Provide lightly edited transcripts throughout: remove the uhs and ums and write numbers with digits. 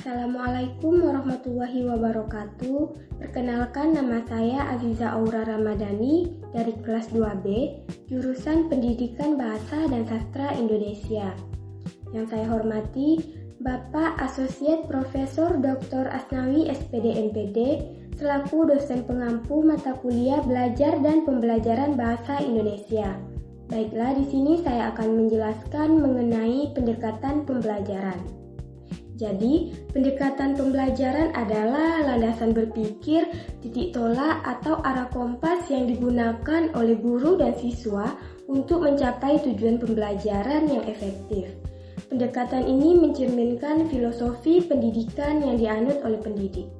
Assalamualaikum warahmatullahi wabarakatuh. Perkenalkan, nama saya Aziza Aura Ramadhani dari kelas 2B, jurusan Pendidikan Bahasa dan Sastra Indonesia. Yang saya hormati Bapak Asosiat Profesor Dr. Asnawi SPD MPD selaku dosen pengampu mata kuliah belajar dan pembelajaran bahasa Indonesia. Baiklah, di sini saya akan menjelaskan mengenai pendekatan pembelajaran. Jadi, pendekatan pembelajaran adalah landasan berpikir, titik tolak atau arah kompas yang digunakan oleh guru dan siswa untuk mencapai tujuan pembelajaran yang efektif. Pendekatan ini mencerminkan filosofi pendidikan yang dianut oleh pendidik.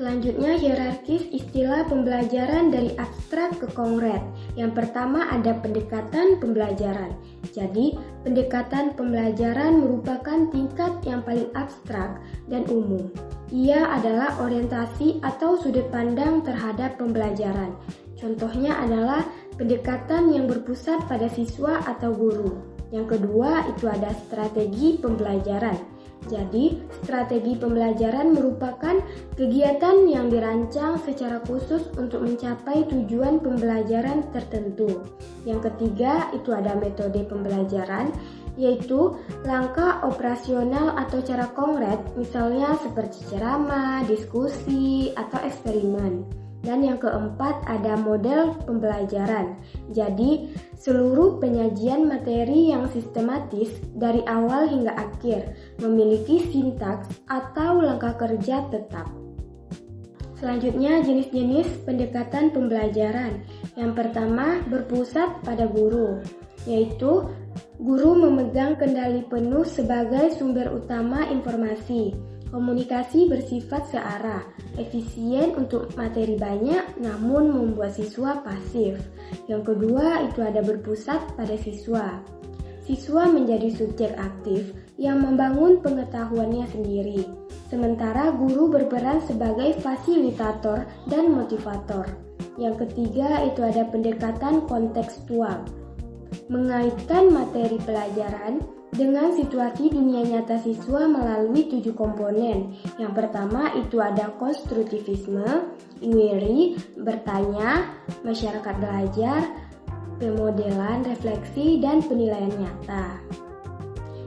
Selanjutnya, hierarkis istilah pembelajaran dari abstrak ke konkret. Yang pertama ada pendekatan pembelajaran. Jadi, pendekatan pembelajaran merupakan tingkat yang paling abstrak dan umum. Ia adalah orientasi atau sudut pandang terhadap pembelajaran. Contohnya adalah pendekatan yang berpusat pada siswa atau guru. Yang kedua, itu ada strategi pembelajaran. Jadi, strategi pembelajaran merupakan kegiatan yang dirancang secara khusus untuk mencapai tujuan pembelajaran tertentu. Yang ketiga, itu ada metode pembelajaran, yaitu langkah operasional atau cara konkret, misalnya seperti ceramah, diskusi, atau eksperimen. Dan yang keempat ada model pembelajaran. Jadi, seluruh penyajian materi yang sistematis dari awal hingga akhir memiliki sintaks atau langkah kerja tetap. Selanjutnya, jenis-jenis pendekatan pembelajaran. Yang pertama, berpusat pada guru, yaitu guru memegang kendali penuh sebagai sumber utama informasi. Komunikasi bersifat searah, efisien untuk materi banyak namun membuat siswa pasif. Yang kedua, itu ada berpusat pada siswa. Siswa menjadi subjek aktif yang membangun pengetahuannya sendiri. Sementara guru berperan sebagai fasilitator dan motivator. Yang ketiga, itu ada pendekatan kontekstual. Mengaitkan materi pelajaran dengan situasi dunia nyata siswa melalui 7 komponen. Yang pertama itu ada konstruktivisme, inquiry, bertanya, masyarakat belajar, pemodelan, refleksi, dan penilaian nyata.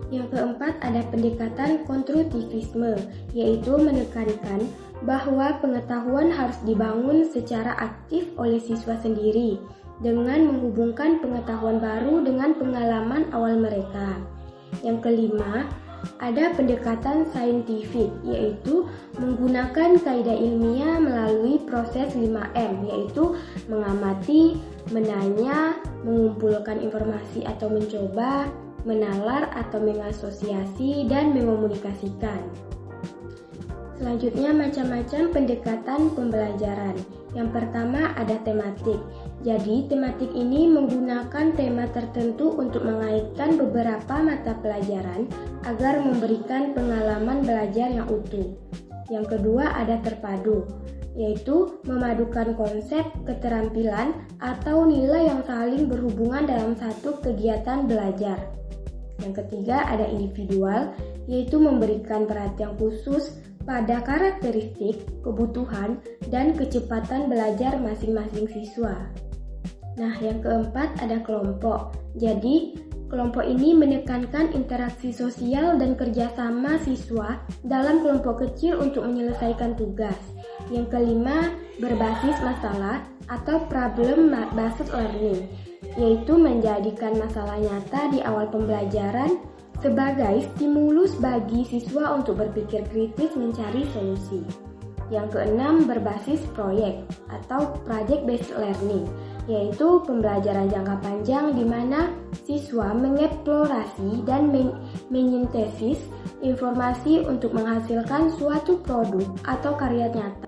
Yang keempat ada pendekatan konstruktivisme, yaitu menekankan bahwa pengetahuan harus dibangun secara aktif oleh siswa sendiri dengan menghubungkan pengetahuan baru dengan pengalaman awal mereka. Yang kelima, ada pendekatan saintifik, yaitu menggunakan kaidah ilmiah melalui proses 5M, yaitu mengamati, menanya, mengumpulkan informasi atau mencoba, menalar atau mengasosiasi, dan mengomunikasikan. Selanjutnya, macam-macam pendekatan pembelajaran. Yang pertama ada tematik. Jadi, tematik ini menggunakan tema tertentu untuk mengaitkan beberapa mata pelajaran agar memberikan pengalaman belajar yang utuh. Yang kedua ada terpadu, yaitu memadukan konsep, keterampilan, atau nilai yang saling berhubungan dalam satu kegiatan belajar. Yang ketiga ada individual, yaitu memberikan perhatian khusus pada karakteristik, kebutuhan, dan kecepatan belajar masing-masing siswa. Nah, yang keempat ada kelompok. Jadi, kelompok ini menekankan interaksi sosial dan kerjasama siswa dalam kelompok kecil untuk menyelesaikan tugas. Yang kelima, berbasis masalah atau problem-based learning, yaitu menjadikan masalah nyata di awal pembelajaran sebagai stimulus bagi siswa untuk berpikir kritis mencari solusi. Yang keenam, berbasis proyek atau project-based learning, yaitu pembelajaran jangka panjang di mana siswa mengeksplorasi dan menyintesis informasi untuk menghasilkan suatu produk atau karya nyata.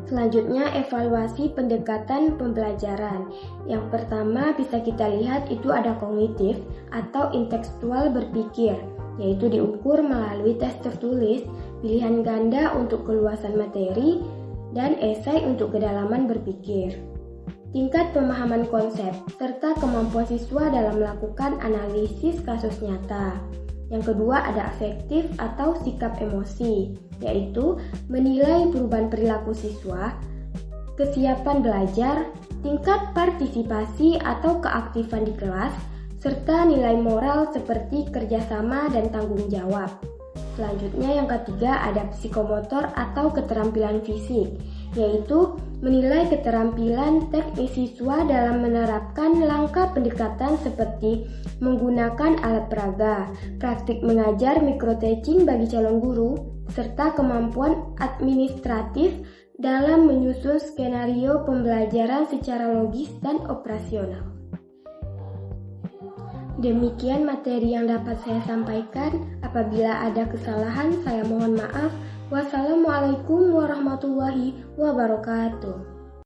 Selanjutnya, evaluasi pendekatan pembelajaran. Yang pertama bisa kita lihat itu ada kognitif atau intekstual berpikir, yaitu diukur melalui tes tertulis, pilihan ganda untuk keluasan materi, dan esai untuk kedalaman berpikir. Tingkat pemahaman konsep, serta kemampuan siswa dalam melakukan analisis kasus nyata. Yang kedua ada afektif atau sikap emosi, yaitu menilai perubahan perilaku siswa, kesiapan belajar, tingkat partisipasi atau keaktifan di kelas, serta nilai moral seperti kerjasama dan tanggung jawab. Selanjutnya yang ketiga ada psikomotor atau keterampilan fisik, yaitu menilai keterampilan teknis siswa dalam menerapkan langkah pendekatan seperti menggunakan alat peraga, praktik mengajar micro-teaching bagi calon guru, serta kemampuan administratif dalam menyusun skenario pembelajaran secara logis dan operasional. Demikian materi yang dapat saya sampaikan. Apabila ada kesalahan, saya mohon maaf. Wassalamualaikum warahmatullahi wabarakatuh.